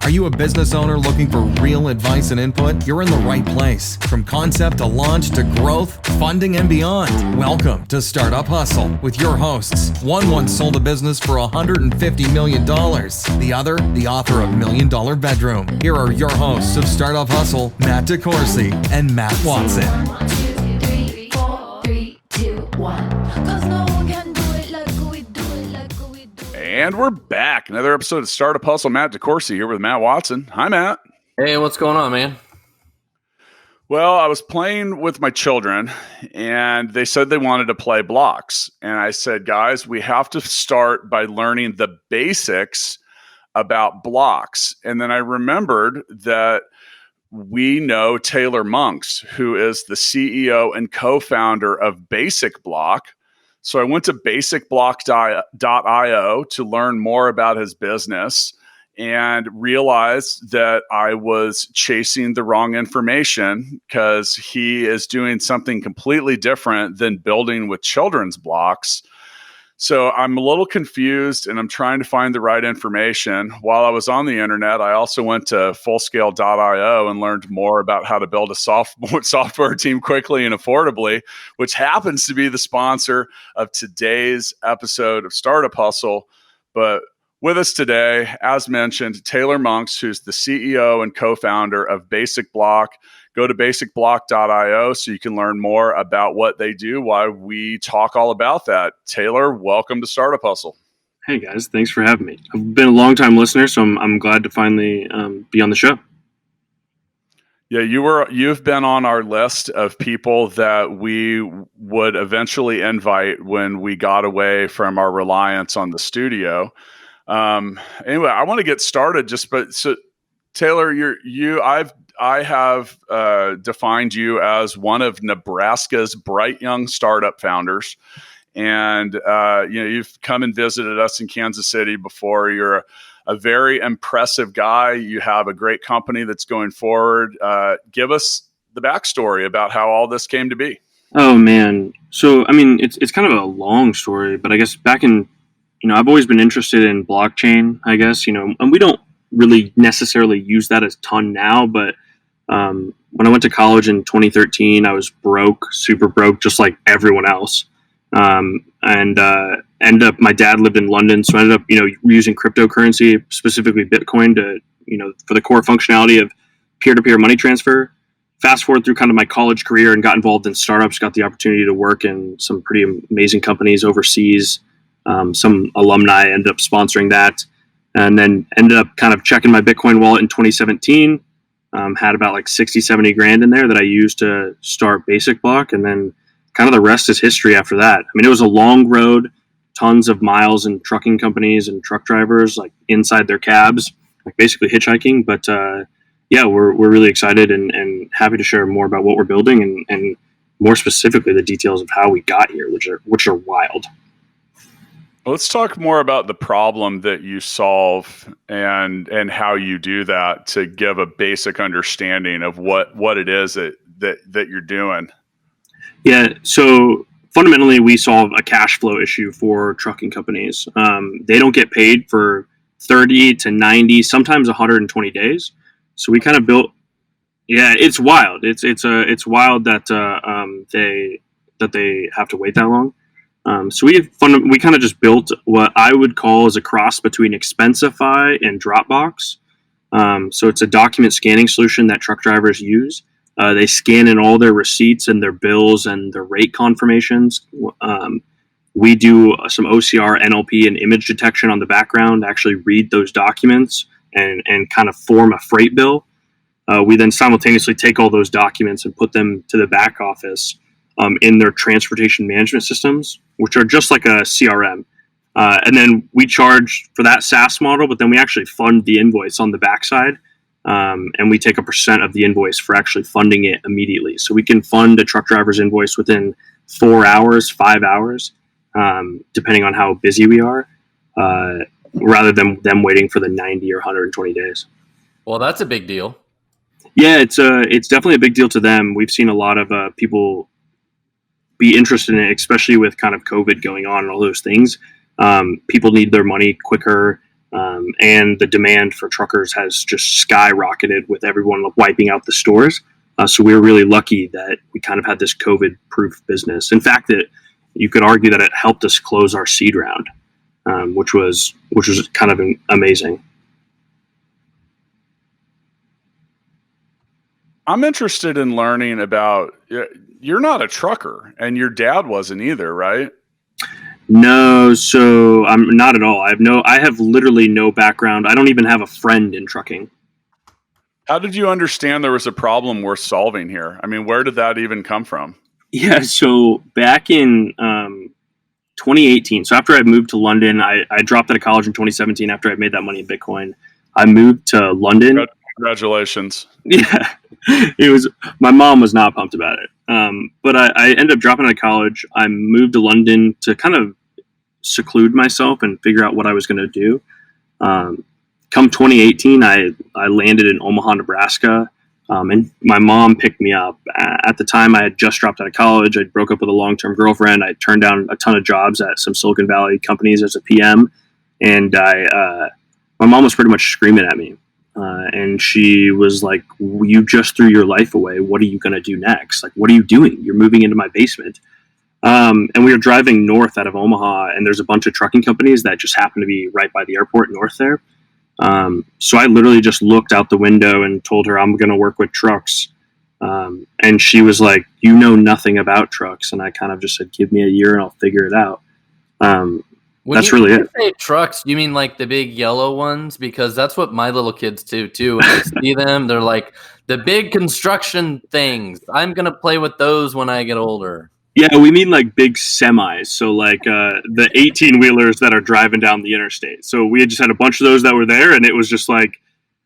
Are you a business owner looking for real advice and input? You're in the right place. From concept to launch to growth, funding, and beyond. Welcome to Startup Hustle with your hosts. One once sold a business for $150 million. The other, the author of $1 Million Bedroom. Here are your hosts of Startup Hustle, Matt DeCoursey and Matt Watson. 1, 2, 3, 4, 3, 2, 1. 'Cause no one can do it like we do it, like we do it. And we're back. Another episode of Startup Hustle. Matt DeCoursey here with Matt Watson. Hi, Matt. Hey, what's going on, man? Well, I was playing with my children, and they said they wanted to play blocks. And I said, guys, we have to start by learning the basics about blocks. And then I remembered that we know Taylor Monks, who is the CEO and co-founder of BasicBlock. So I went to basicblock.io to learn more about his business and realized that I was chasing the wrong information because he is doing something completely different than building with children's blocks. So I'm a little confused and I'm trying to find the right information. While I was on the internet, I also went to fullscale.io and learned more about how to build a software team quickly and affordably, which happens to be the sponsor of today's episode of Startup Hustle. But with us today, as mentioned, Taylor Monks, who's the CEO and co-founder of BasicBlock. Go to basicblock.io so you can learn more about what they do while we talk all about that. Taylor, welcome to Startup Hustle. Hey guys, thanks for having me. I've been a long-time listener, so I'm glad to finally be on the show. Yeah, you've been on our list of people that we would eventually invite when we got away from our reliance on the studio. Anyway, I want to get started. Taylor, I have defined you as one of Nebraska's bright young startup founders, and you've come and visited us in Kansas City before. You're a very impressive guy. You have a great company that's going forward. Give us the backstory about how all this came to be. Oh man, so I mean, it's kind of a long story, but I guess back in, I've always been interested in blockchain. I guess and we don't really necessarily use that a ton now, but when I went to college in 2013, I was broke, super broke, just like everyone else. And ended up, my dad lived in London, so I ended up, using cryptocurrency, specifically Bitcoin, to, for the core functionality of peer-to-peer money transfer. Fast forward through kind of my college career and got involved in startups, got the opportunity to work in some pretty amazing companies overseas. Some alumni ended up sponsoring that, and then ended up kind of checking my Bitcoin wallet in 2017. Had about like 60, 70 grand in there that I used to start BasicBlock. And then kind of the rest is history after that. I mean, it was a long road, tons of miles in trucking companies and truck drivers, like inside their cabs, like basically hitchhiking. But we're really excited and happy to share more about what we're building and more specifically the details of how we got here, which are wild. Let's talk more about the problem that you solve and how you do that to give a basic understanding of what it is that you're doing. Yeah, so fundamentally we solve a cash flow issue for trucking companies. They don't get paid for 30 to 90, sometimes 120 days. So we kind of built, it's wild. It's wild that they have to wait that long. So we kind of just built what I would call as a cross between Expensify and Dropbox. So it's a document scanning solution that truck drivers use. They scan in all their receipts and their bills and their rate confirmations. We do some OCR, NLP, and image detection on the background to actually read those documents and kind of form a freight bill. We then simultaneously take all those documents and put them to the back office in their transportation management systems, which are just like a CRM. And then we charge for that SaaS model, but then we actually fund the invoice on the backside. And we take a % of the invoice for actually funding it immediately. So we can fund a truck driver's invoice within 4 hours, 5 hours, depending on how busy we are, rather than them waiting for the 90 or 120 days. Well, that's a big deal. Yeah, it's definitely a big deal to them. We've seen a lot of people be interested in it, especially with kind of COVID going on and all those things. People need their money quicker. And the demand for truckers has just skyrocketed with everyone wiping out the stores. So we were really lucky that we kind of had this COVID-proof business. In fact, you could argue that it helped us close our seed round, which was kind of amazing. I'm interested in learning about, you're not a trucker and your dad wasn't either, right? No, so I'm not at all. I have literally no background. I don't even have a friend in trucking. How did you understand there was a problem worth solving here? I mean, where did that even come from? Yeah, so back in 2018, so after I moved to London, I dropped out of college in 2017 after I made that money in Bitcoin. I moved to London. Congratulations. Yeah, my mom was not pumped about it. But I ended up dropping out of college. I moved to London to kind of seclude myself and figure out what I was going to do. Come 2018, I landed in Omaha, Nebraska, and my mom picked me up. At the time, I had just dropped out of college. I broke up with a long-term girlfriend. I turned down a ton of jobs at some Silicon Valley companies as a PM, and my mom was pretty much screaming at me. And she was like, you just threw your life away. What are you going to do next? Like, what are you doing? You're moving into my basement. And we were driving north out of Omaha, and there's a bunch of trucking companies that just happen to be right by the airport north there. So I literally just looked out the window and told her I'm going to work with trucks. And she was like, you know nothing about trucks. And I kind of just said, give me a year and I'll figure it out. That's really it. When you say trucks, you mean like the big yellow ones? Because that's what my little kids do too. When I see them, they're like the big construction things. I'm going to play with those when I get older. Yeah, we mean like big semis. So like the 18-wheelers that are driving down the interstate. So we had just had a bunch of those that were there, and it was just like,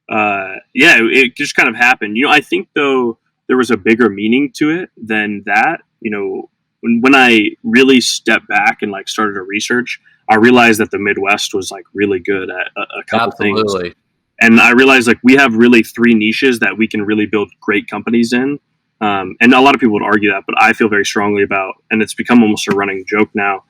it just kind of happened. I think though there was a bigger meaning to it than that. When I really stepped back and like started to research, I realized that the Midwest was like really good at a couple things. And I realized like we have really 3 niches that we can really build great companies in. And a lot of people would argue that, but I feel very strongly about, and it's become almost a running joke now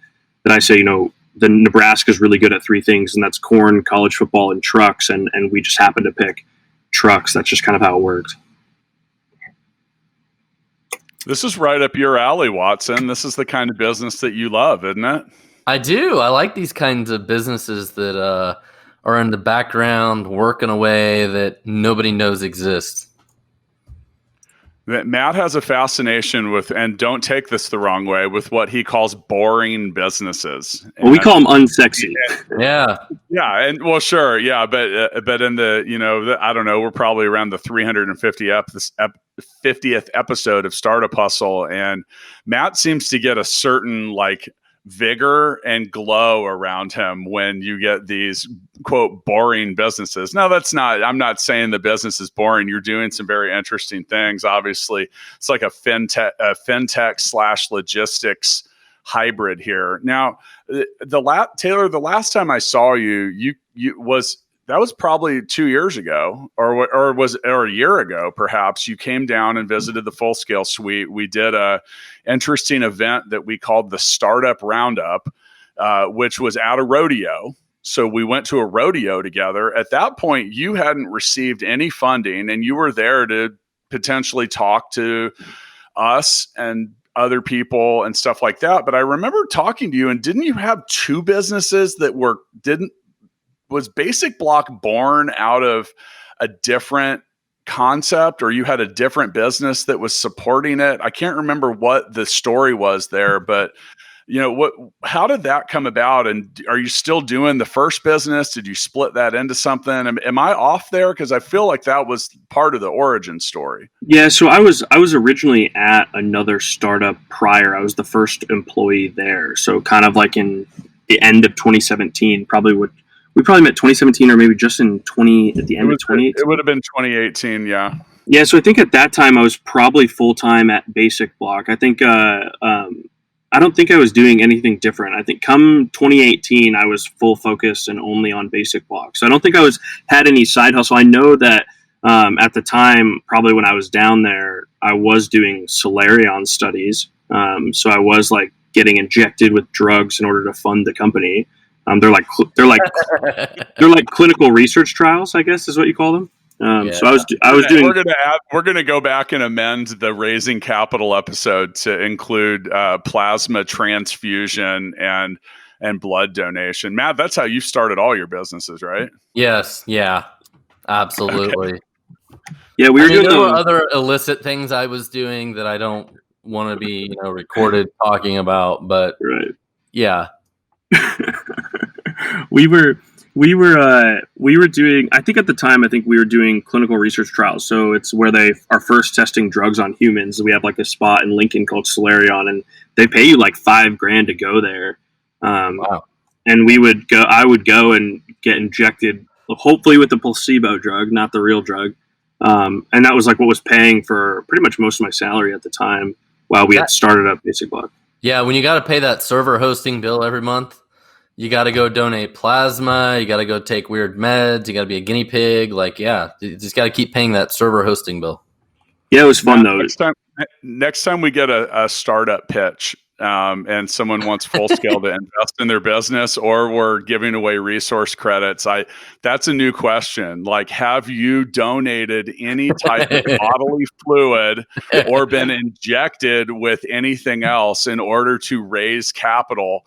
that I say, the Nebraska is really good at 3 things, and that's corn, college football, and trucks. And we just happen to pick trucks. That's just kind of how it works. This is right up your alley, Watson. This is the kind of business that you love, isn't it? I do. I like these kinds of businesses that are in the background, working away that nobody knows exist. Matt has a fascination with, and don't take this the wrong way, with what he calls boring businesses. Well, we call them unsexy. Yeah. Yeah. And well, sure. Yeah. But in the, I don't know, we're probably around the 50th episode of Startup Hustle. And Matt seems to get a certain like vigor and glow around him when you get these quote boring businesses. Now I'm not saying the business is boring. You're doing some very interesting things. Obviously it's like a fintech / logistics hybrid here. Now Taylor, the last time I saw you that was probably 2 years ago or a year ago, perhaps. You came down and visited the Full Scale Suite. We did a interesting event that we called the Startup Roundup, which was at a rodeo. So we went to a rodeo together. At that point, you hadn't received any funding and you were there to potentially talk to us and other people and stuff like that. But I remember talking to you, and didn't you have 2 businesses that was BasicBlock born out of a different concept, or you had a different business that was supporting it? I can't remember what the story was there, but how did that come about? And are you still doing the first business? Did you split that into something? Am I off there? Because I feel like that was part of the origin story. Yeah, so I was originally at another startup prior. I was the first employee there. So kind of like in the end of 2017, we probably met 2017 or maybe just at the end of 2018. It would have been 2018, yeah. Yeah, so I think at that time I was probably full-time at BasicBlock. I think I don't think I was doing anything different. I think come 2018 I was full focus and only on BasicBlock. So I don't think I had any side hustle. I know that at the time, probably when I was down there, I was doing Solarion studies. So I was like getting injected with drugs in order to fund the company. They're like clinical research trials, I guess is what you call them. So I was doing. We're gonna go back and amend the raising capital episode to include plasma transfusion and blood donation. Matt, that's how you started all your businesses, right? Yes. Yeah. Absolutely. Okay. Yeah, there were other illicit things I was doing that I don't want to be recorded talking about, but right. Yeah. we were doing, I think at the time, we were doing clinical research trials. So it's where they are first testing drugs on humans. We have like a spot in Lincoln called Solarion, and they pay you like $5,000 to go there. Wow. And I would go and get injected, hopefully with the placebo drug, not the real drug. And that was like what was paying for pretty much most of my salary at the time while we had started up BasicBlock. Yeah, when you got to pay that server hosting bill every month, you got to go donate plasma, you got to go take weird meds, you got to be a guinea pig. Like, yeah, you just got to keep paying that server hosting bill. Yeah, it was fun though. Next time we get a startup pitch and someone wants full scale to invest in their business, or we're giving away resource credits, that's a new question. Like, have you donated any type of bodily fluid or been injected with anything else in order to raise capital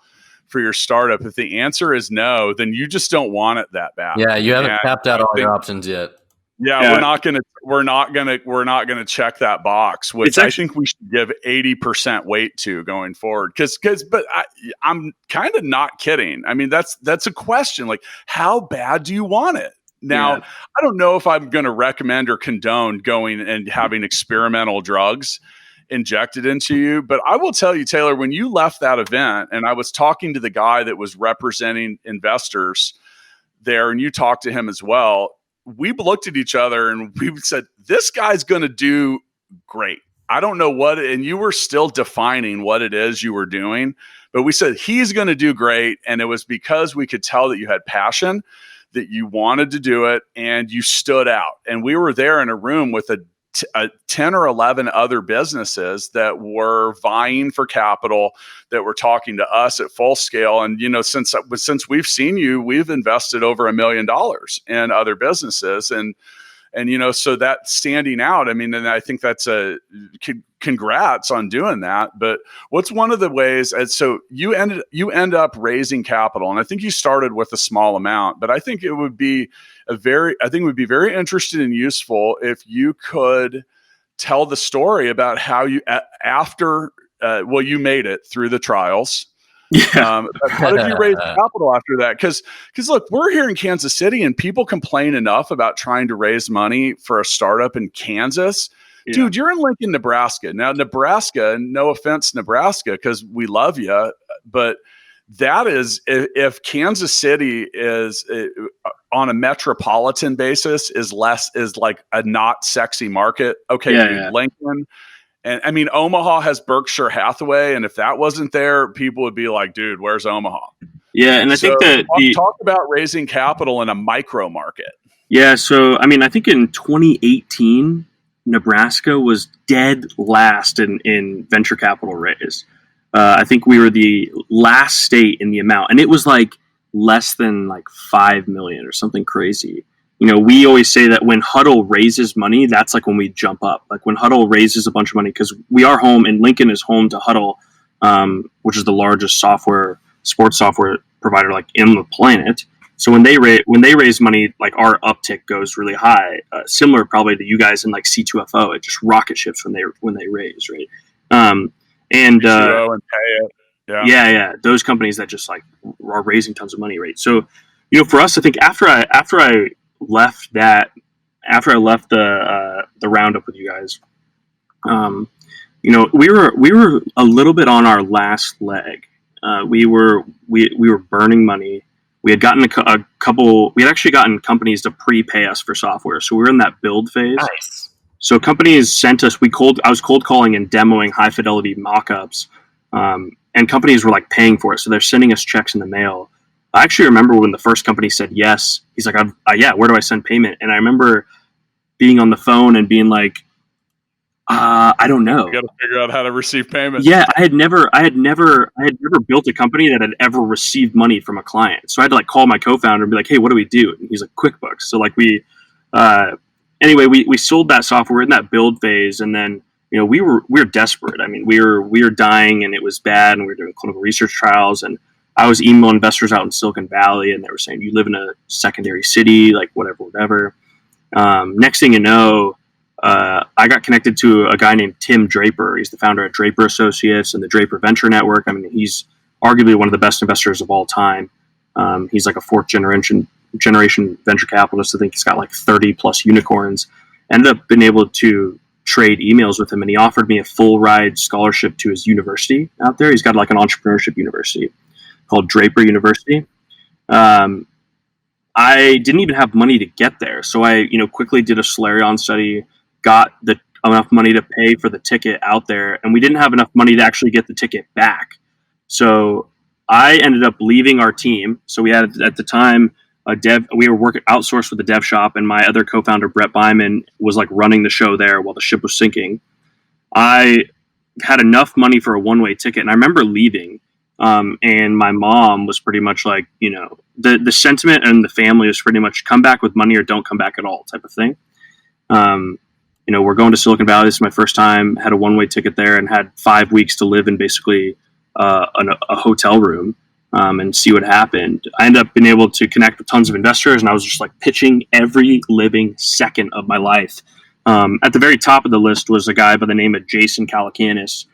for your startup? If the answer is no, then you just don't want it that bad. Yeah, you haven't tapped out all your options yet. Yeah, we're not gonna check that box, which I think we should give 80% weight to going forward. But I'm kind of not kidding. I mean, that's a question. Like, how bad do you want it? Now, I don't know if I'm going to recommend or condone going and having experimental drugs injected into you, but I will tell you, Taylor, when you left that event, and I was talking to the guy that was representing investors there, and you talked to him as well, we looked at each other and we said, this guy's going to do great. I don't know what, and you were still defining what it is you were doing, but we said, he's going to do great. And it was because we could tell that you had passion, that you wanted to do it, and you stood out. And we were there in a room with a 10 or 11 other businesses that were vying for capital, that were talking to us at full scale. And, since we've seen you, we've invested over $1 million in other businesses. And, so that standing out, I mean, and I think that's congrats on doing that. But what's one of the ways, and so you end up raising capital, and I think you started with a small amount, but I think it would be very interesting and useful if you could tell the story about how you, you made it through the trials. Yeah. How did you raise capital after that? Because look, we're here in Kansas City, and people complain enough about trying to raise money for a startup in Kansas. Yeah. Dude, you're in Lincoln, Nebraska. Now, Nebraska, no offense, Nebraska, because we love you, but that is, if Kansas City is on a metropolitan basis is like a not sexy market. Okay, yeah. Lincoln. And I mean, Omaha has Berkshire Hathaway, and if that wasn't there, people would be like, "Dude, where's Omaha?" Yeah, and I think that talk about raising capital in a micro market. Yeah, so I mean, I think in 2018, Nebraska was dead last in venture capital raise. I think we were the last state in the amount, and it was like less than like 5 million or something crazy. We always say that when Huddle raises money, that's like when we jump up. Like when Huddle raises a bunch of money, because we are home, and Lincoln is home to Huddle, which is the largest sports software provider like in the planet. So when they raise money, like our uptick goes really high. Similar probably to you guys in like C2FO, it just rocket ships when they raise, right? And pay it. Yeah, those companies that just like are raising tons of money, right? So, for us, I think after I left the roundup with you guys, we were a little bit on our last leg. We were burning money. We had gotten we had actually gotten companies to prepay us for software, so we were in that build phase. Nice. So companies sent us. I was cold calling and demoing high fidelity mockups, and companies were like paying for it. So they're sending us checks in the mail. I actually remember when the first company said yes. He's like, yeah, where do I send payment? And I remember being on the phone and being like, I don't know. You got to figure out how to receive payments. Yeah, I had never built a company that had ever received money from a client. So I had to like call my co-founder and be like, "Hey, what do we do?" And he's like, "QuickBooks." So like anyway, we sold that software in that build phase, and then we were desperate. I mean, we were dying, and it was bad, and we were doing clinical research trials, and I was emailing investors out in Silicon Valley, and they were saying, "You live in a secondary city, like whatever." Next thing you know, I got connected to a guy named Tim Draper. He's the founder at Draper Associates and the Draper Venture Network. I mean, he's arguably one of the best investors of all time. He's like a fourth generation venture capitalist. I think he's got like 30 plus unicorns. Ended up being able to trade emails with him, and he offered me a full ride scholarship to his university out there. He's got like an entrepreneurship university called Draper University. I didn't even have money to get there, so I quickly did a Solarion study, got enough money to pay for the ticket out there, and we didn't have enough money to actually get the ticket back. So I ended up leaving our team. So we had at the time we were working outsourced with the dev shop, and my other co-founder Brett Byman was like running the show there while the ship was sinking. I had enough money for a one-way ticket, and I remember leaving, and my mom was pretty much like, the sentiment and the family was pretty much come back with money or don't come back at all type of thing. We're going to Silicon Valley. This is my first time. Had a one-way ticket there and had 5 weeks to live in basically a hotel room and see what happened. I ended up being able to connect with tons of investors, and I was just like pitching every living second of my life. At the very top of the list was a guy by the name of Jason Calacanis.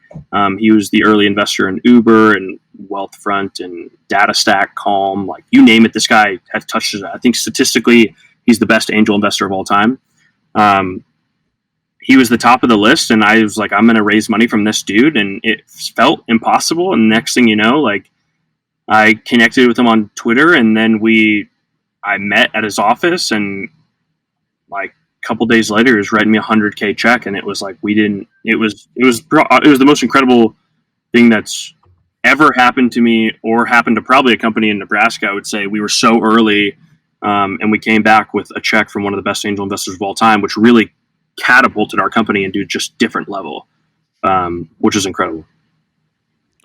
He was the early investor in Uber and Wealthfront and DataStack, Calm, like you name it. This guy has touched it. I think statistically, he's the best angel investor of all time. He was the top of the list, and I was like, I'm going to raise money from this dude, and it felt impossible. And next thing you know, like I connected with him on Twitter, and then I met at his office, and like a couple days later, he was writing me $100K check, and it was like it was the most incredible thing that's ever happened to me or happened to probably a company in Nebraska. I would say we were so early, and we came back with a check from one of the best angel investors of all time, which really catapulted our company into just different level, which is incredible.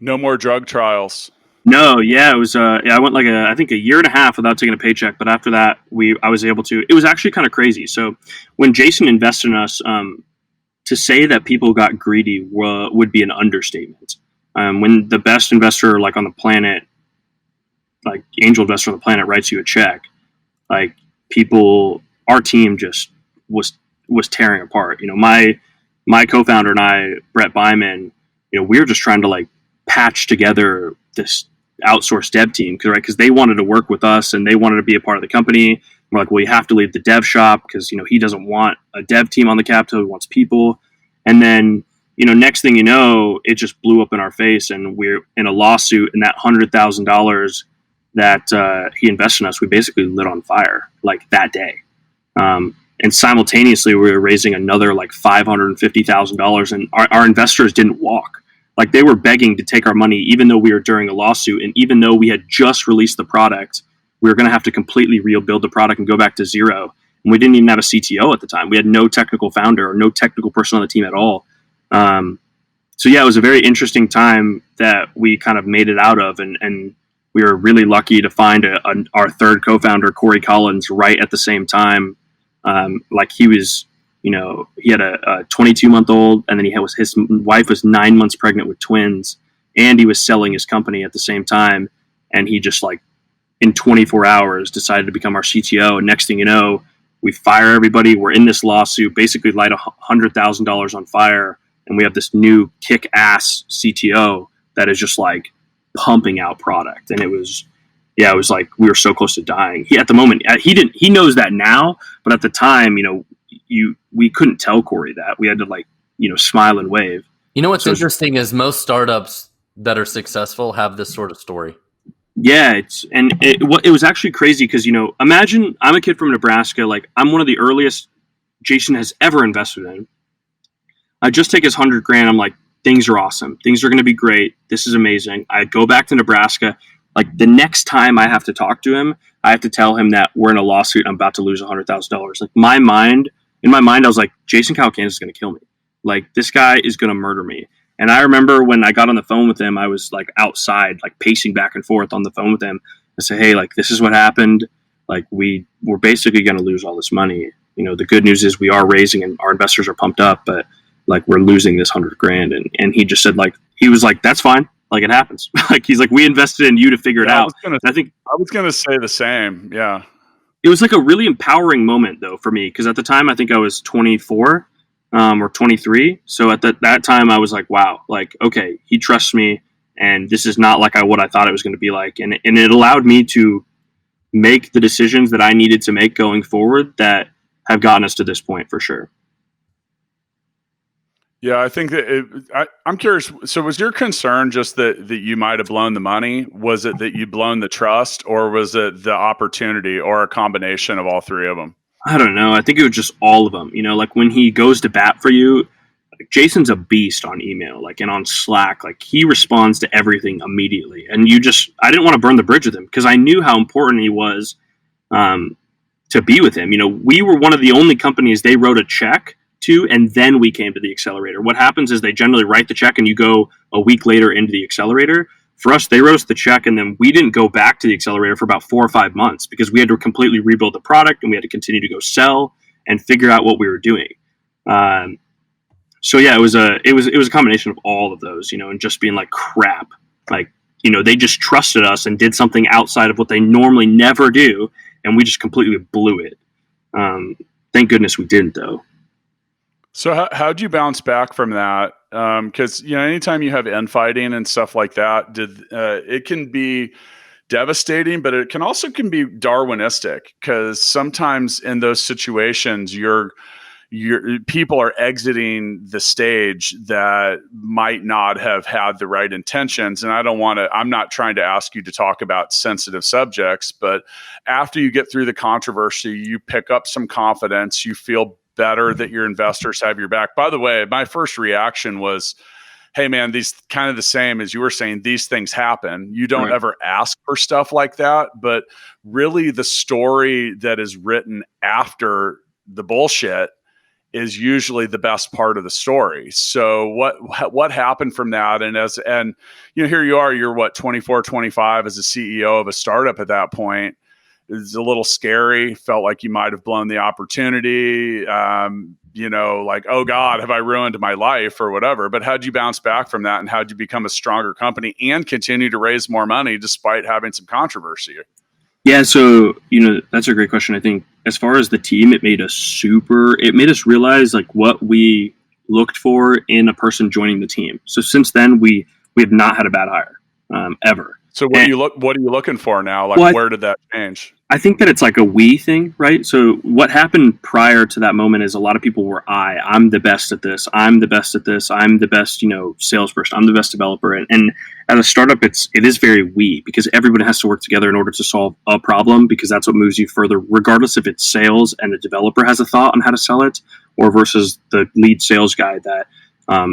No more drug trials. No, yeah, it was. I went like I think a year and a half without taking a paycheck, but after that, I was able to. It was actually kind of crazy. So when Jason invested in us, to say that people got greedy would be an understatement. When the best investor like on the planet, like angel investor on the planet, writes you a check, like our team just was tearing apart. My co-founder and I, Brett Byman, we were just trying to like patch together this outsourced dev team because they wanted to work with us and they wanted to be a part of the company. We're like, well, you have to leave the dev shop because he doesn't want a dev team on the Capitol. He wants people. And then next thing you know, it just blew up in our face, and we're in a lawsuit, and that $100,000 that he invested in us, we basically lit on fire like that day. And simultaneously, we were raising another like $550,000, and our investors didn't walk. Like they were begging to take our money, even though we were during a lawsuit, and even though we had just released the product, we were going to have to completely rebuild the product and go back to zero. And we didn't even have a CTO at the time. We had no technical founder or no technical person on the team at all. So yeah, it was a very interesting time that we kind of made it out of, and we were really lucky to find our third co-founder, Cory Collins, right at the same time. Like he was, he had a 22-month-old, and then his wife was 9 months pregnant with twins, and he was selling his company at the same time. And he just like in 24 hours decided to become our CTO. And next thing you know, we fire everybody. We're in this lawsuit, basically light $100,000 on fire. And we have this new kick-ass CTO that is just like pumping out product. And it was like we were so close to dying. At the moment, he knows that now, but at the time, we couldn't tell Cory that. We had to like, smile and wave. What's interesting is most startups that are successful have this sort of story. Yeah, it was actually crazy because, imagine I'm a kid from Nebraska. Like I'm one of the earliest Jason has ever invested in. I just take his $100,000. I'm like, things are awesome. Things are going to be great. This is amazing. I go back to Nebraska. Like the next time I have to talk to him, I have to tell him that we're in a lawsuit. I'm about to lose $100,000. Like in my mind, I was like, Jason Calacanis is going to kill me. Like, this guy is going to murder me. And I remember when I got on the phone with him, I was like outside, like pacing back and forth on the phone with him. I said, hey, like, this is what happened. Like, we're basically going to lose all this money. You know, the good news is we are raising and our investors are pumped up, but like, we're losing this $100,000. And he just said, like, he was like, that's fine. Like, it happens. Like, he's like, we invested in you to figure it out. I was going to say the same. Yeah. It was like a really empowering moment though for me. Cause at the time I think I was 24 or 23. So at that time I was like, wow, like, okay, he trusts me and this is not like what I thought it was going to be like. And it allowed me to make the decisions that I needed to make going forward that have gotten us to this point for sure. Yeah, I think that I'm curious. So was your concern just that you might have blown the money? Was it that you'd blown the trust, or was it the opportunity, or a combination of all three of them? I don't know. I think it was just all of them. You know, like when he goes to bat for you, like Jason's a beast on email, like, and on Slack, like he responds to everything immediately. And I didn't want to burn the bridge with him because I knew how important he was to be with him. You know, we were one of the only companies they wrote a check to, and then we came to the accelerator. What happens is they generally write the check and you go a week later into the accelerator. For us, they wrote us the check and then we didn't go back to the accelerator for about 4 or 5 months because we had to completely rebuild the product and we had to continue to go sell and figure out what we were doing. So yeah, it was a combination of all of those, you know, and just being like, crap, like, you know, they just trusted us and did something outside of what they normally never do, and we just completely blew it. Thank goodness we didn't, though. So how'd you bounce back from that? Because, you know, anytime you have infighting and stuff like that, it can be devastating, but it can be Darwinistic, because sometimes in those situations, your people are exiting the stage that might not have had the right intentions. And I'm not trying to ask you to talk about sensitive subjects, but after you get through the controversy, you pick up some confidence, you feel better that your investors have your back. By the way, my first reaction was, hey man, these kind of the same as you were saying, these things happen. You don't ever ask for stuff like that, but really the story that is written after the bullshit is usually the best part of the story. So what happened from that? And you know, here you are, you're what, 24, 25 as a CEO of a startup at that point. It's a little scary. Felt like you might have blown the opportunity. You know, like, oh God, have I ruined my life or whatever? But how'd you bounce back from that, and how'd you become a stronger company and continue to raise more money despite having some controversy? Yeah, so, you know, that's a great question. I think as far as the team, it made us realize like what we looked for in a person joining the team. So since then, we have not had a bad hire ever. So what are you looking for now? Like, where did that change? I think that it's like a we thing, right? So what happened prior to that moment is a lot of people were I'm the best at this. I'm the best at this. I'm the best, you know, salesperson. I'm the best developer. And at a startup, it is very we, because everybody has to work together in order to solve a problem, because that's what moves you further, regardless if it's sales and the developer has a thought on how to sell it, or versus the lead sales guy that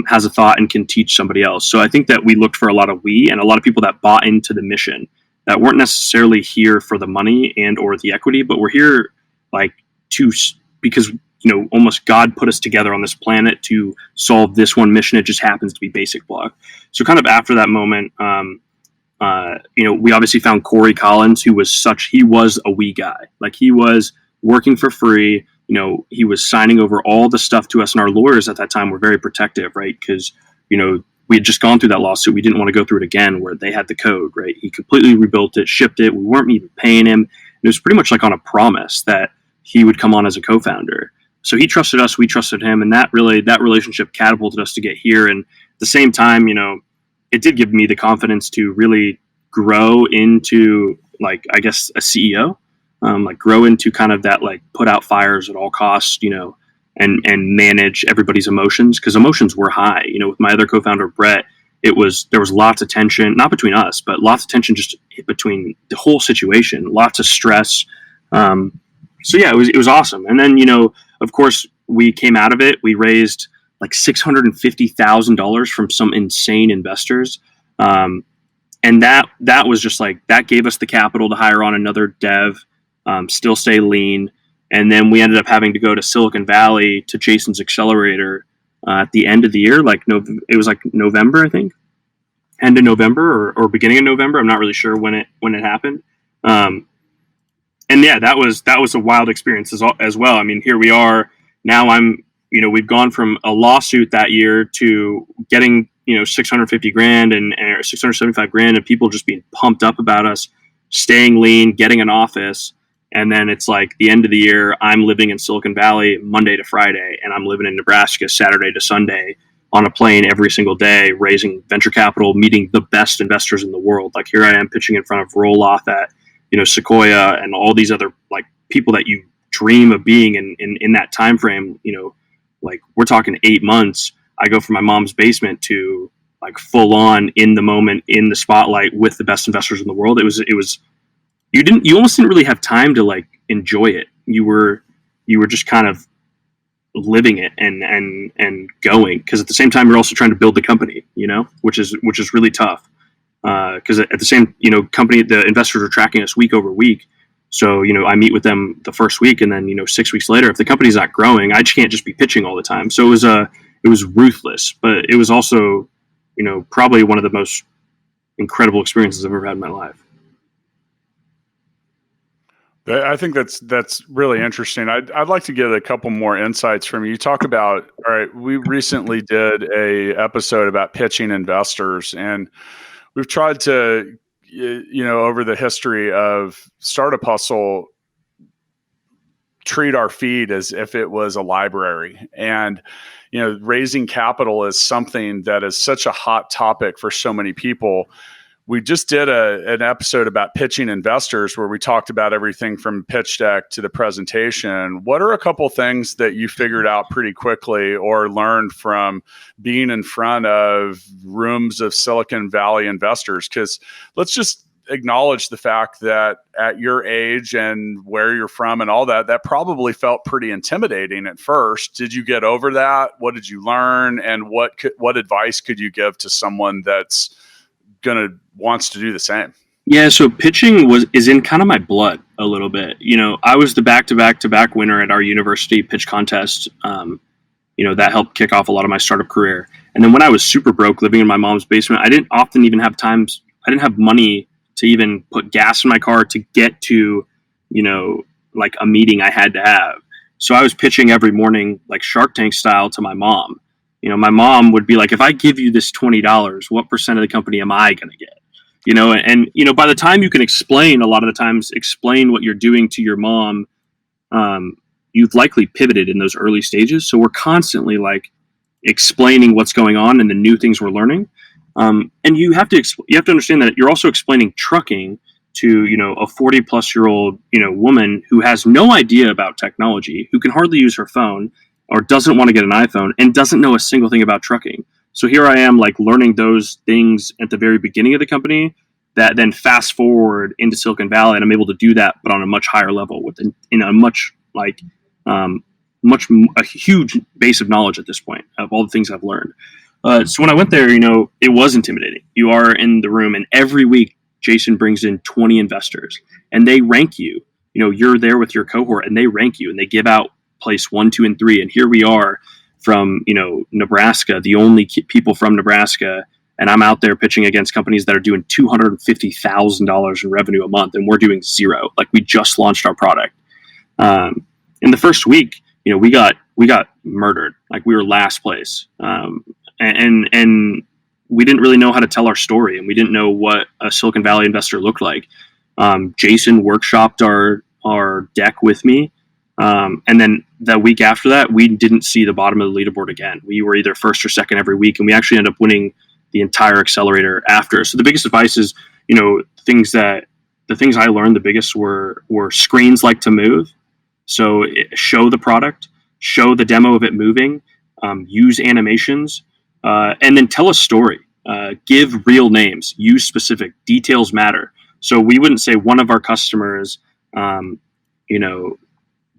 has a thought and can teach somebody else. So I think that we looked for a lot of we, and a lot of people that bought into the mission, that weren't necessarily here for the money and or the equity, but we're here like because, you know, almost God put us together on this planet to solve this one mission. It just happens to be BasicBlock. So kind of after that moment, you know, we obviously found Cory Collins, he was a we guy. Like, he was working for free. You know, he was signing over all the stuff to us, and our lawyers at that time were very protective, right? Because, you know, we had just gone through that lawsuit. We didn't want to go through it again where they had the code, right? He completely rebuilt it, shipped it. We weren't even paying him. It was pretty much like on a promise that he would come on as a co-founder. So he trusted us, we trusted him. And that relationship catapulted us to get here. And at the same time, you know, it did give me the confidence to really grow into, like, I guess, a CEO, like grow into kind of that, like, put out fires at all costs, you know, and manage everybody's emotions, because emotions were high. You know, with my other co-founder, Brett, there was lots of tension, not between us, but lots of tension just between the whole situation, lots of stress. So yeah, it was awesome. And then, you know, of course, we came out of it. We raised like $650,000 from some insane investors. And that was just like, that gave us the capital to hire on another dev, still stay lean. And then we ended up having to go to Silicon Valley to Jason's accelerator at the end of the year, like it was like November, I think, end of November or beginning of November. I'm not really sure when it happened. And yeah, that was a wild experience as well. I mean, here we are now. We've gone from a lawsuit that year to getting, 650 grand and 675 grand and people just being pumped up about us, staying lean, getting an office. And then it's like the end of the year, I'm living in Silicon Valley Monday to Friday, and I'm living in Nebraska Saturday to Sunday on a plane every single day, raising venture capital, meeting the best investors in the world. Like here I am pitching in front of Roloff at, Sequoia and all these other like people that you dream of being in that time frame. Like we're talking 8 months. I go from my mom's basement to like full on in the moment, in the spotlight with the best investors in the world. It was you almost didn't really have time to like enjoy it. You were just kind of living it and going, because at the same time you're also trying to build the company, which is really tough. Because at the same, company, the investors are tracking us week over week. So, I meet with them the first week, and then, 6 weeks later, if the company's not growing, I can't just be pitching all the time. So it was ruthless, but it was also, probably one of the most incredible experiences I've ever had in my life. I think that's really interesting. I'd like to get a couple more insights from you. You talk about, all right, we recently did a episode about pitching investors, and we've tried to, over the history of Startup Hustle, treat our feed as if it was a library. And, raising capital is something that is such a hot topic for so many people. We just did an episode about pitching investors where we talked about everything from pitch deck to the presentation. What are a couple things that you figured out pretty quickly or learned from being in front of rooms of Silicon Valley investors? Because let's just acknowledge the fact that at your age and where you're from and all that, that probably felt pretty intimidating at first. Did you get over that? What did you learn? And what advice could you give to someone that's wants to do the same? Yeah, so pitching is in kind of my blood a little bit. I was the back-to-back winner at our university pitch contest. That helped kick off a lot of my startup career. And then when I was super broke, living in my mom's basement, I didn't often even have I didn't have money to even put gas in my car to get to, like a meeting I had to have. So I was pitching every morning, like Shark Tank style, to my mom. My mom would be like, if I give you this $20, what percent of the company am I going to get? And by the time you can explain what you're doing to your mom, you've likely pivoted in those early stages. So we're constantly like explaining what's going on and the new things we're learning. And you have to understand that you're also explaining trucking to, a 40-plus-year-old, woman who has no idea about technology, who can hardly use her phone or doesn't want to get an iPhone and doesn't know a single thing about trucking. So here I am, like learning those things at the very beginning of the company that then fast forward into Silicon Valley, and I'm able to do that, but on a much higher level a huge base of knowledge at this point of all the things I've learned. So when I went there, it was intimidating. You are in the room, and every week Jason brings in 20 investors, and they rank you. You're there with your cohort, and they rank you, and they give out place 1, 2, and 3. And here we are from, Nebraska, the only people from Nebraska, and I'm out there pitching against companies that are doing $250,000 in revenue a month, and we're doing zero. Like we just launched our product. In the first week, we got murdered. Like we were last place. And we didn't really know how to tell our story, and we didn't know what a Silicon Valley investor looked like. Jason workshopped our deck with me. And then the week after that, we didn't see the bottom of the leaderboard again. We were either first or second every week, and we actually ended up winning the entire accelerator after. So the biggest advice is, the things I learned the biggest were screens like to move. So show the product, show the demo of it moving, use animations, and then tell a story. Give real names, use specific details matter. So we wouldn't say one of our customers,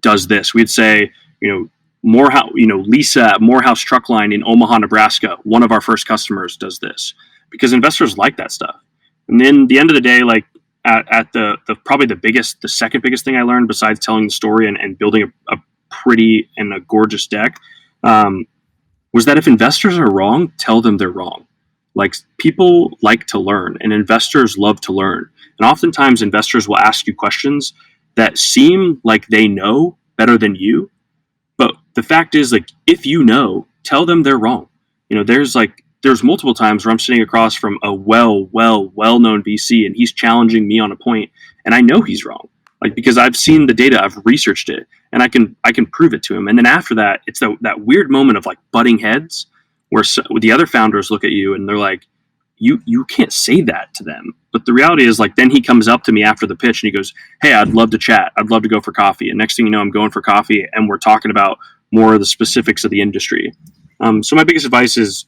does this. We'd say, Lisa at Morehouse Truck Line in Omaha, Nebraska, one of our first customers does this, because investors like that stuff. And then the end of the day, like at the probably the second biggest thing I learned besides telling the story and building a pretty and a gorgeous deck, was that if investors are wrong, tell them they're wrong. Like, people like to learn, and investors love to learn. And oftentimes investors will ask you questions that seem like they know better than you. But the fact is, like, if you know, tell them they're wrong. There's multiple times where I'm sitting across from a well-known VC, and he's challenging me on a point, and I know he's wrong. Like, because I've seen the data, I've researched it, and I can prove it to him. And then after that, it's that weird moment of like butting heads, where the other founders look at you and they're like, you can't say that to them. But the reality is, like, then he comes up to me after the pitch and he goes, hey, I'd love to chat. I'd love to go for coffee. And next thing you know, I'm going for coffee and we're talking about more of the specifics of the industry. So my biggest advice is,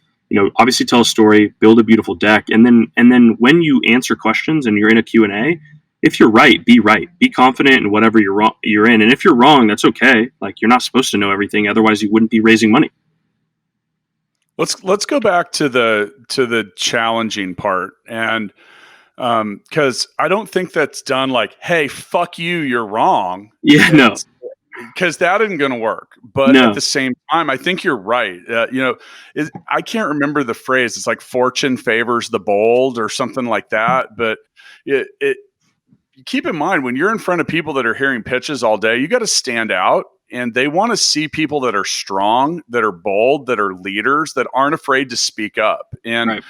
obviously tell a story, build a beautiful deck. And then when you answer questions and you're in a Q&A, if you're right, be confident in whatever you're in. And if you're wrong, that's okay. Like, you're not supposed to know everything. Otherwise you wouldn't be raising money. Let's go back to the challenging part, and because I don't think that's done like, hey, fuck you, you're wrong. Yeah, no, because that isn't going to work. But No. at the same time, I think you're right. I can't remember the phrase. It's like fortune favors the bold or something like that. But it keep in mind, when you're in front of people that are hearing pitches all day, you got to stand out. And they want to see people that are strong, that are bold, that are leaders, that aren't afraid to speak up. And Right.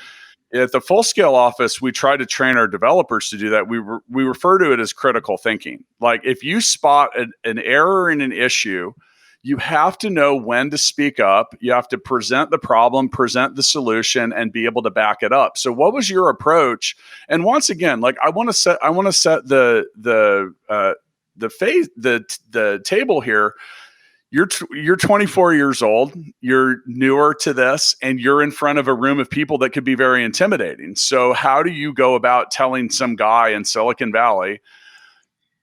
At the Full Scale office, we try to train our developers to do that. We refer to it as critical thinking. Like, if you spot an error in an issue, you have to know when to speak up. You have to present the problem, present the solution, and be able to back it up. So what was your approach? And once again, like, I want to set the table here. You're 24 years old, you're newer to this, and you're in front of a room of people that could be very intimidating. So how do you go about telling some guy in Silicon Valley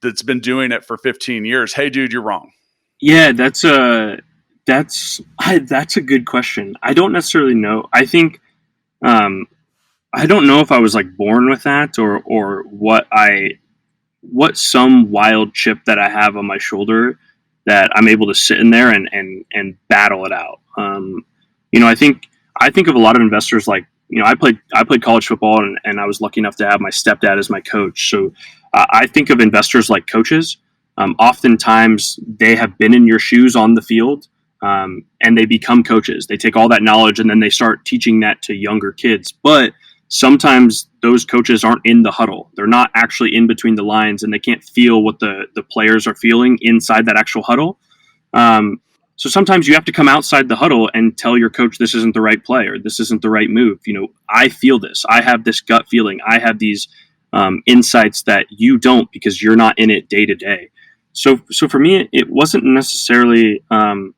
that's been doing it for 15 years, hey dude, you're wrong? Yeah, that's a good question. I don't necessarily know. I think I don't know if I was like born with that or what some wild chip that I have on my shoulder that I'm able to sit in there and battle it out. I think of a lot of investors like, I played college football and I was lucky enough to have my stepdad as my coach. So I think of investors like coaches. Oftentimes they have been in your shoes on the field, and they become coaches. They take all that knowledge and then they start teaching that to younger kids. But sometimes those coaches aren't in the huddle. They're not actually in between the lines, and they can't feel what the players are feeling inside that actual huddle. So sometimes you have to come outside the huddle and tell your coach, this isn't the right play or this isn't the right move. I feel this. I have this gut feeling. I have these insights that you don't, because you're not in it day to day. So for me, it wasn't necessarily, and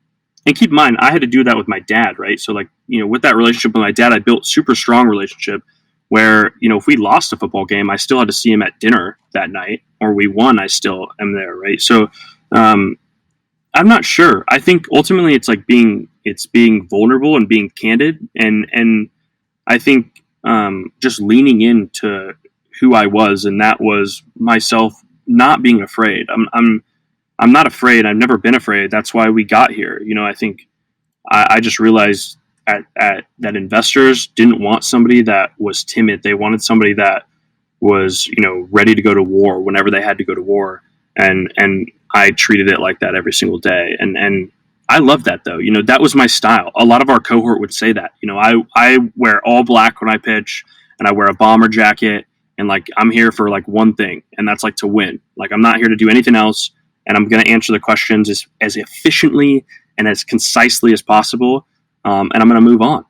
keep in mind, I had to do that with my dad, right? So with that relationship with my dad, I built super strong relationship where, if we lost a football game, I still had to see him at dinner that night, or we won, I still am there, right? So I'm not sure. I think ultimately it's like being vulnerable and being candid, and I think just leaning into who I was, and that was myself, not being afraid. I'm not afraid. I've never been afraid. That's why we got here. I think I just realized that investors didn't want somebody that was timid. They wanted somebody that was, ready to go to war whenever they had to go to war. And I treated it like that every single day. And I love that though. That was my style. A lot of our cohort would say that, I wear all black when I pitch, and I wear a bomber jacket, and I'm here for one thing, and that's to win. I'm not here to do anything else. And I'm going to answer the questions as efficiently and as concisely as possible. And I'm going to move on.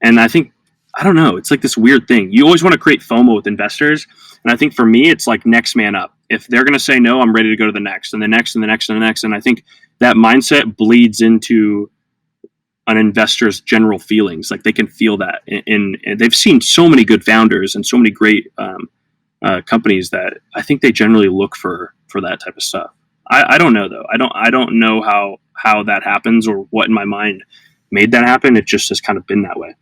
And I think, I don't know, it's this weird thing. You always want to create FOMO with investors. And I think for me, it's next man up. If they're going to say no, I'm ready to go to the next and the next and the next and the next. And I think that mindset bleeds into an investor's general feelings. They can feel that. And they've seen so many good founders and so many great companies that I think they generally look for that type of stuff. I don't know though. I don't know how that happens or what in my mind made that happen. It just has kind of been that way.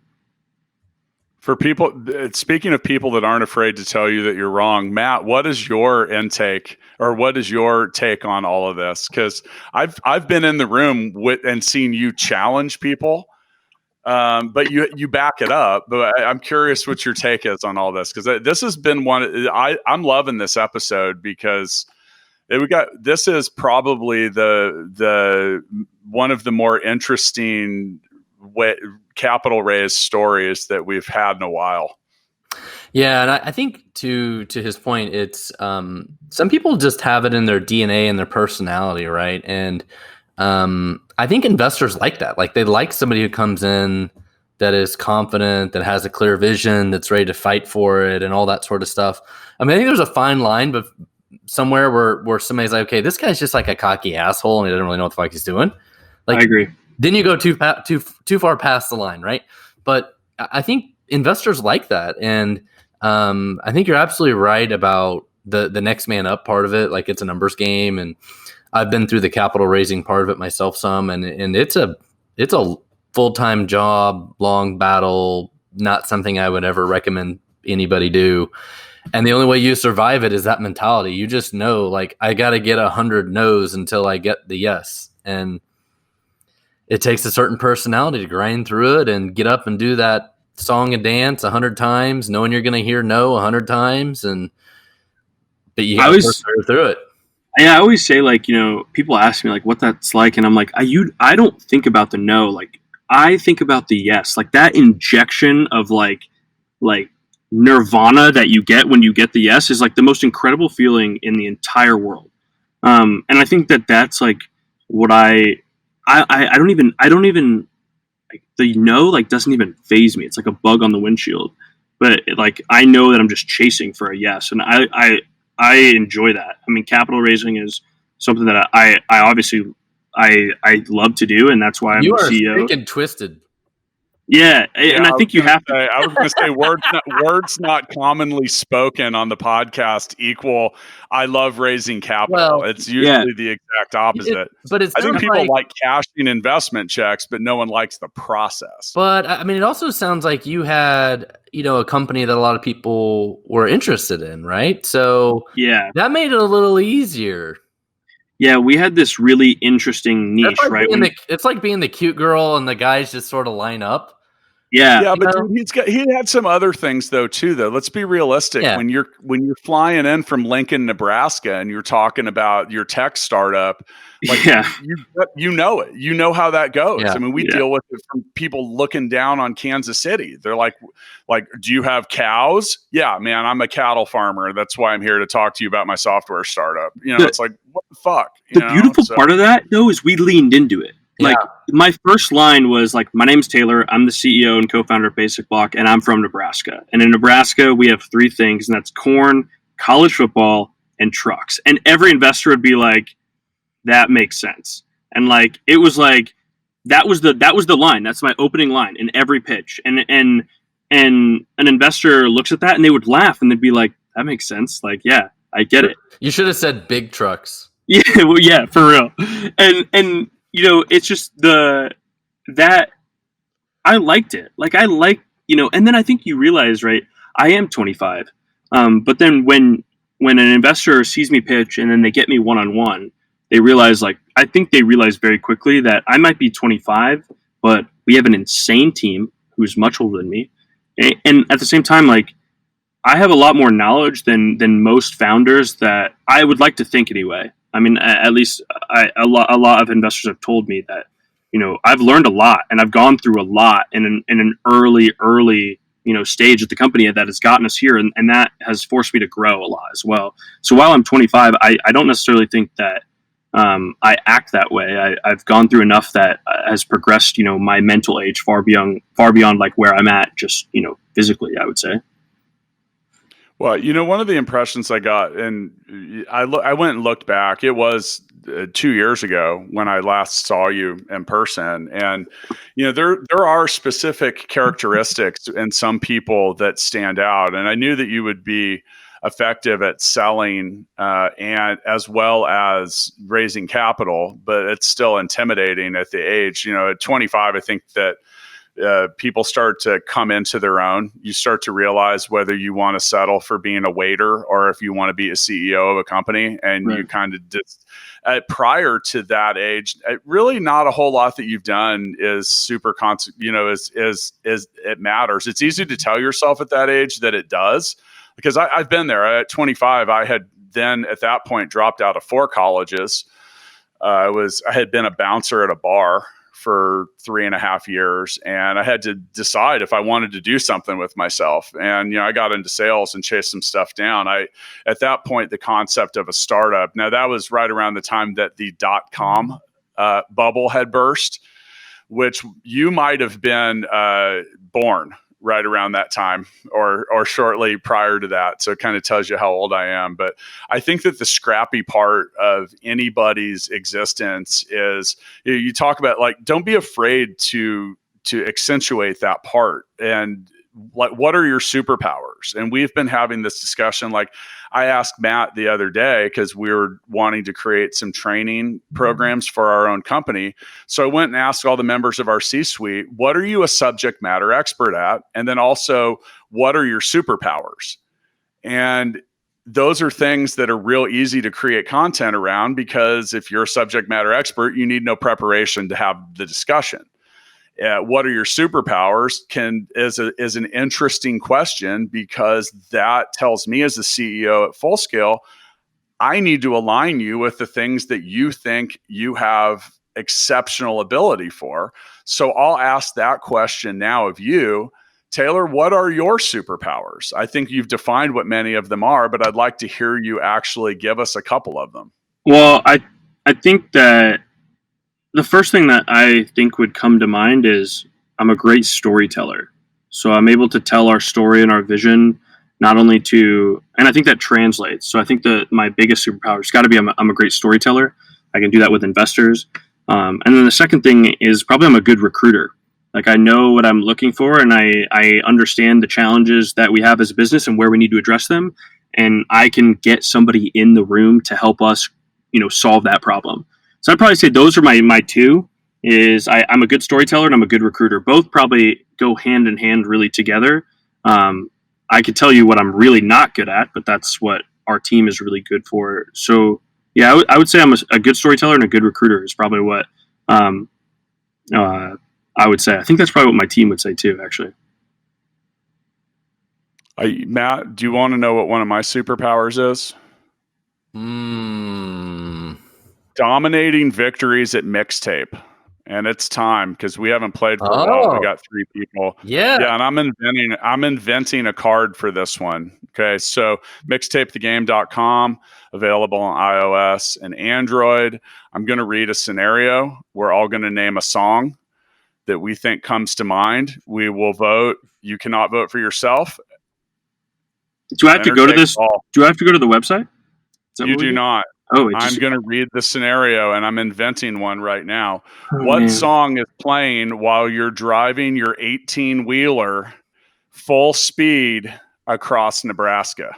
For people, speaking of people that aren't afraid to tell you that you're wrong, Matt, what is your intake or what is your take on all of this? Because I've been in the room and seen you challenge people, but you back it up. But I'm curious what your take is on all this, because this has been I'm loving this episode because this is probably the one of the more interesting capital raise stories that we've had in a while. Yeah, and I think to his point, it's some people just have it in their DNA and their personality, right? And I think investors like that. Like, they like somebody who comes in that is confident, that has a clear vision, that's ready to fight for it, and all that sort of stuff. I mean, I think there's a fine line, but somewhere where somebody's like, okay, this guy's just like a cocky asshole and he doesn't really know what the fuck he's doing. Like, I agree. Then you go too far past the line, right? But I think investors like that, and I think you're absolutely right about the next man up part of it. Like, it's a numbers game, and I've been through the capital raising part of it myself some, and it's a full-time job, long battle, not something I would ever recommend anybody do. And the only way you survive it is that mentality. You just know, like, I got to get 100 no's until I get the yes, and it takes a certain personality to grind through it and get up and do that song and dance 100 times, knowing you're going to hear no 100 times, but you got to persevere through it. Yeah, I always say, like, people ask me, like, what that's like, and I'm like, I don't think about the no, like, I think about the yes, like that injection of like nirvana that you get when you get the yes is like the most incredible feeling in the entire world. And I think that's like what I don't even like, the no, like, doesn't even faze me. It's like a bug on the windshield, but like, I know that I'm just chasing for a yes. And I enjoy that. I mean, capital raising is something that I obviously I love to do. And that's why I'm the CEO. You are freaking twisted. Yeah, and I think you have to. I was going to say words not commonly spoken on the podcast equal I love raising capital. Well, it's usually the exact opposite. I think people like cashing investment checks, but no one likes the process. But I mean, it also sounds like you had, a company that a lot of people were interested in, right? So yeah, that made it a little easier. Yeah, we had this really interesting niche, like right? It's like being the cute girl and the guys just sort of line up. Yeah, but dude, he had some other things though. Let's be realistic. Yeah. When you're flying in from Lincoln, Nebraska, and you're talking about your tech startup, like, you know it. You know how that goes. Yeah. I mean, we deal with it from people looking down on Kansas City. They're like, do you have cows? Yeah, man, I'm a cattle farmer. That's why I'm here to talk to you about my software startup. It's like, what the fuck? The beautiful part of that though is we leaned into it. Like, my first line was like, my name's Taylor. I'm the CEO and co-founder of BasicBlock, and I'm from Nebraska. And in Nebraska, we have three things, and that's corn, college football, and trucks. And every investor would be like, that makes sense. And like, it was like, that was the line. That's my opening line in every pitch. And an investor looks at that and they would laugh and they'd be like, that makes sense. Like, yeah, I get it. You should have said big trucks. Yeah, well, yeah, for real. And it's just that I liked it. Like, I like, and then I think you realize, right, I am 25. But then when an investor sees me pitch and then they get me one-on-one, they realize, like, I think they realize very quickly that I might be 25, but we have an insane team who's much older than me. And at the same time, like, I have a lot more knowledge than most founders, that I would like to think anyway. I mean, at least a lot of investors have told me that, I've learned a lot and I've gone through a lot in an early, stage at the company that has gotten us here. And that has forced me to grow a lot as well. So while I'm 25, I don't necessarily think that I act that way. I've gone through enough that has progressed, my mental age far beyond like where I'm at, just, physically, I would say. Well, one of the impressions I got, and I went and looked back, it was 2 years ago when I last saw you in person. And, there are specific characteristics in some people that stand out. And I knew that you would be effective at selling and as well as raising capital, but it's still intimidating at the age. At 25, I think that people start to come into their own. You start to realize whether you want to settle for being a waiter or if you want to be a CEO of a company. And you kind of just, prior to that age, really not a whole lot that you've done is super is it matters. It's easy to tell yourself at that age that it does, because I've been there. At 25, I had then at that point dropped out of 4 colleges. I had been a bouncer at a bar for 3.5 years, and I had to decide if I wanted to do something with myself. And, I got into sales and chased some stuff down. At that point, the concept of a startup, now that was right around the time that the .com bubble had burst, which you might have been born right around that time or shortly prior to that. So it kind of tells you how old I am. But I think that the scrappy part of anybody's existence is, you talk about, like, don't be afraid to accentuate that part. And like, what are your superpowers? And we've been having this discussion. Like, I asked Matt the other day, because we were wanting to create some training programs for our own company. So I went and asked all the members of our C-suite, what are you a subject matter expert at? And then also, what are your superpowers? And those are things that are real easy to create content around, because if you're a subject matter expert, you need no preparation to have the discussion. What are your superpowers is an interesting question, because that tells me as a CEO at Full Scale, I need to align you with the things that you think you have exceptional ability for. So I'll ask that question now of you, Taylor. What are your superpowers? I think you've defined what many of them are, but I'd like to hear you actually give us a couple of them. Well, I think that the first thing that I think would come to mind is I'm a great storyteller. So I'm able to tell our story and our vision, not only to, and I think that translates. So I think that my biggest superpower has got to be I'm a great storyteller. I can do that with investors. And then the second thing is probably I'm a good recruiter. Like, I know what I'm looking for, and I understand the challenges that we have as a business and where we need to address them. And I can get somebody in the room to help us, solve that problem. So I'd probably say those are my two. Is I'm a good storyteller and I'm a good recruiter. Both probably go hand in hand really together. I could tell you what I'm really not good at, but that's what our team is really good for. So yeah, I would say I'm a good storyteller and a good recruiter is probably what I would say. I think that's probably what my team would say too, actually. Matt, do you want to know what one of my superpowers is? Dominating victories at Mixtape. And it's time, because we haven't played for a while. We got 3 people. Yeah, and I'm inventing a card for this one. Okay, so mixtapethegame.com, available on iOS and Android. I'm going to read a scenario. We're all going to name a song that we think comes to mind. We will vote. You cannot vote for yourself. Do I have to go to this? Do I have to go to the website? You do not. Oh, I'm going to read the scenario, and I'm inventing one right now. What song is playing while you're driving your 18-wheeler full speed across Nebraska?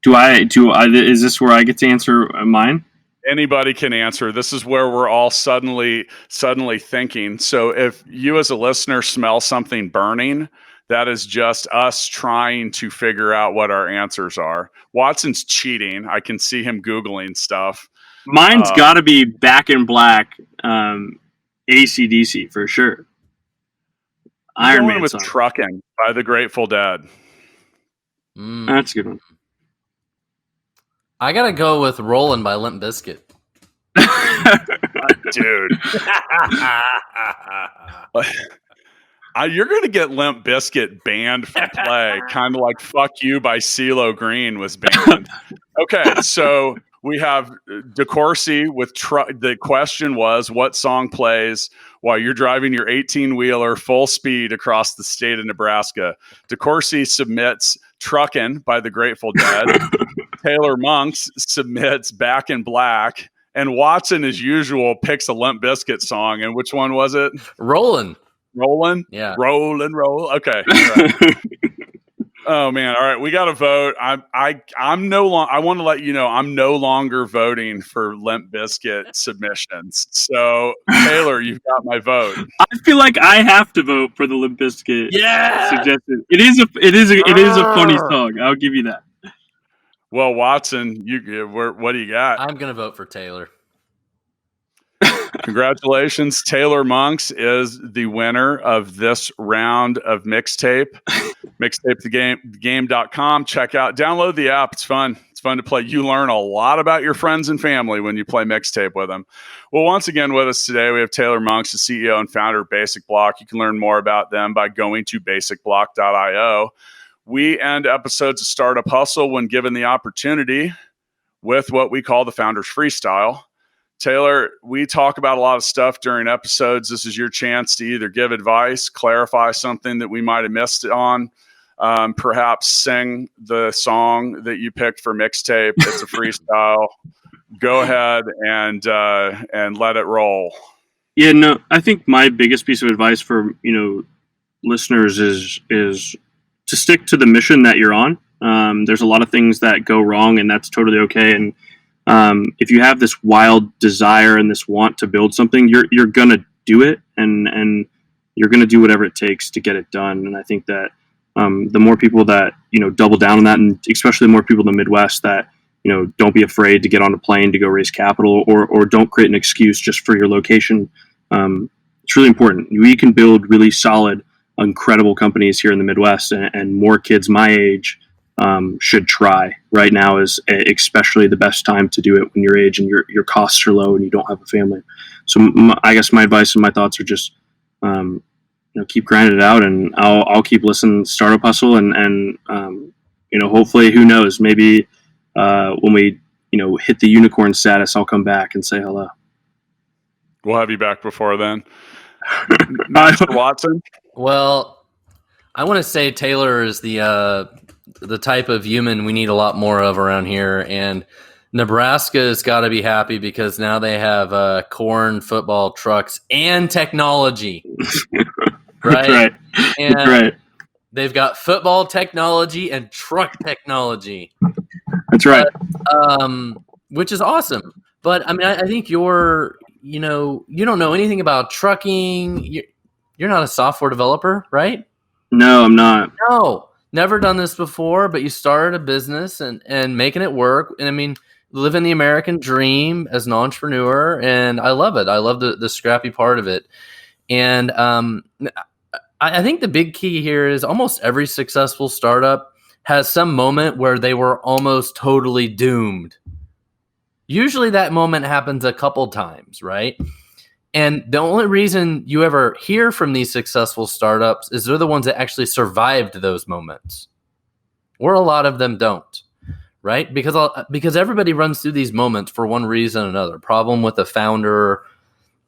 Is this where I get to answer mine? Anybody can answer. This is where we're all suddenly thinking. So if you as a listener smell something burning, that is just us trying to figure out what our answers are. Watson's cheating. I can see him Googling stuff. Mine's got to be Back in Black, AC/DC for sure. Iron Man with song. Trucking by the Grateful Dead. That's a good one. I got to go with Rollin' by Limp Bizkit. Dude. You're going to get Limp Bizkit banned from play, kind of like Fuck You by CeeLo Green was banned. Okay, so we have DeCoursey with the question was, what song plays while you're driving your 18-wheeler full speed across the state of Nebraska? DeCoursey submits Truckin' by the Grateful Dead. Taylor Monks submits Back in Black. And Watson, as usual, picks a Limp Bizkit song. And which one was it? Rollin'. Rolling? Yeah. Roll. Okay. Right. Oh man! All right, we got to vote. I'm no longer. I want to let you know I'm no longer voting for Limp Bizkit submissions. So Taylor, you've got my vote. I feel like I have to vote for the Limp Bizkit suggestion. It is a funny song. I'll give you that. Well, Watson, what do you got? I'm gonna vote for Taylor. Congratulations, Taylor Monks is the winner of this round of Mixtape. Mixtape the game.com. Check out, download the app. It's fun. It's fun to play. You learn a lot about your friends and family when you play Mixtape with them. Well, once again with us today, we have Taylor Monks, the CEO and founder of BasicBlock. You can learn more about them by going to basicblock.io. We end episodes of Startup Hustle when given the opportunity with what we call the Founders Freestyle. Taylor, we talk about a lot of stuff during episodes. This is your chance to either give advice, clarify something that we might have missed on, perhaps sing the song that you picked for Mixtape. It's a freestyle. Go ahead and let it roll. Yeah, no, I think my biggest piece of advice for listeners is to stick to the mission that you're on. There's a lot of things that go wrong, and that's totally okay. And if you have this wild desire and this want to build something, you're gonna do it, and you're gonna do whatever it takes to get it done. And I think that the more people that double down on that, and especially the more people in the Midwest that don't be afraid to get on a plane to go raise capital, or don't create an excuse just for your location. It's really important. We can build really solid, incredible companies here in the Midwest, and more kids my age should try. Right now is especially the best time to do it when your age and your costs are low and you don't have a family. So I guess my advice and my thoughts are just keep grinding it out, and I'll keep listening to Startup Hustle, and hopefully, who knows, maybe when we hit the unicorn status, I'll come back and say hello. We'll have you back before then. Mr. Watson? Well, I want to say Taylor is the type of human we need a lot more of around here, and Nebraska has got to be happy because now they have corn, football, trucks, and technology. Right? And right. They've got football technology and truck technology. That's right. But, which is awesome. But I mean, I think you don't know anything about trucking. You're not a software developer, right? No, I'm not. No, never done this before, but you started a business and making it work. And I mean, living the American dream as an entrepreneur. And I love it. I love the scrappy part of it. And I think the big key here is almost every successful startup has some moment where they were almost totally doomed. Usually that moment happens a couple times, right? And the only reason you ever hear from these successful startups is they're the ones that actually survived those moments, or a lot of them don't, right? Because everybody runs through these moments for one reason or another. Problem with the founder,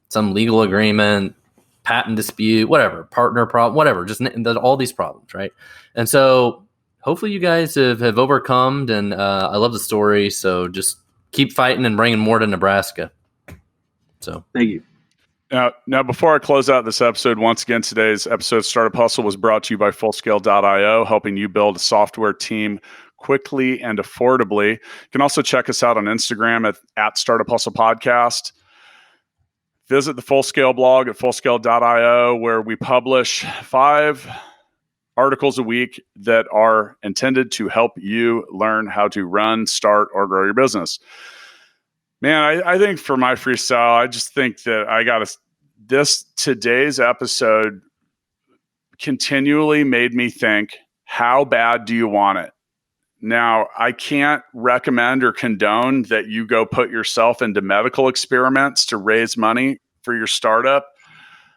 some legal agreement, patent dispute, whatever, partner problem, whatever, just all these problems, right? And so hopefully you guys have overcome, and I love the story. So just keep fighting and bringing more to Nebraska. So thank you. Now, before I close out this episode, once again, today's episode of Startup Hustle was brought to you by Fullscale.io, helping you build a software team quickly and affordably. You can also check us out on Instagram at Startup Hustle Podcast. Visit the Fullscale blog at Fullscale.io, where we publish 5 articles a week that are intended to help you learn how to run, start, or grow your business. Man, I think for my freestyle, I just think that today's episode continually made me think, how bad do you want it? Now, I can't recommend or condone that you go put yourself into medical experiments to raise money for your startup.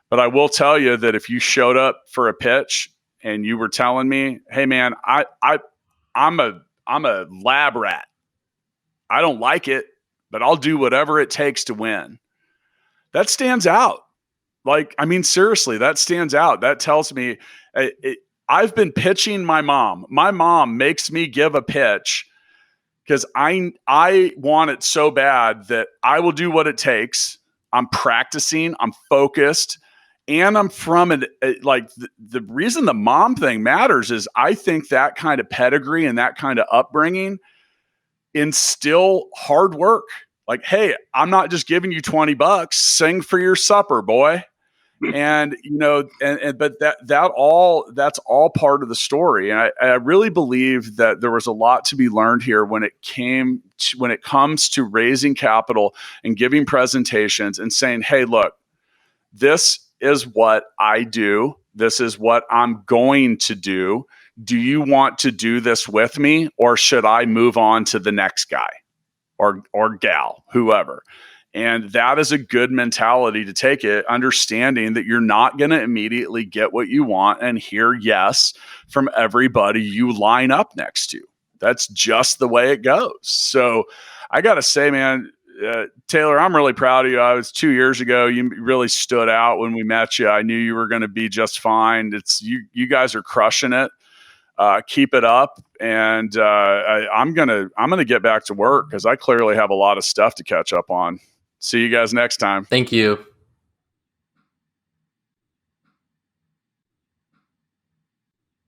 But I will tell you that if you showed up for a pitch and you were telling me, hey man, I'm a lab rat. I don't like it, but I'll do whatever it takes to win. That stands out. Seriously, that stands out. That tells me I've been pitching my mom. My mom makes me give a pitch because I want it so bad that I will do what it takes. I'm practicing, I'm focused, and I'm from the reason the mom thing matters is I think that kind of pedigree and that kind of upbringing instill hard work. Like, hey, I'm not just giving you $20, sing for your supper, boy. And, but that's all part of the story. And I really believe that there was a lot to be learned here when it comes to raising capital and giving presentations and saying, hey, look, this is what I do. This is what I'm going to do. Do you want to do this with me, or should I move on to the next guy or gal, whoever? And that is a good mentality to take it, understanding that you're not going to immediately get what you want and hear yes from everybody you line up next to. That's just the way it goes. So I got to say, man, Taylor, I'm really proud of you. I was 2 years ago. You really stood out when we met you. I knew you were going to be just fine. You guys are crushing it. Keep it up. And I'm gonna get back to work because I clearly have a lot of stuff to catch up on. See you guys next time. Thank you.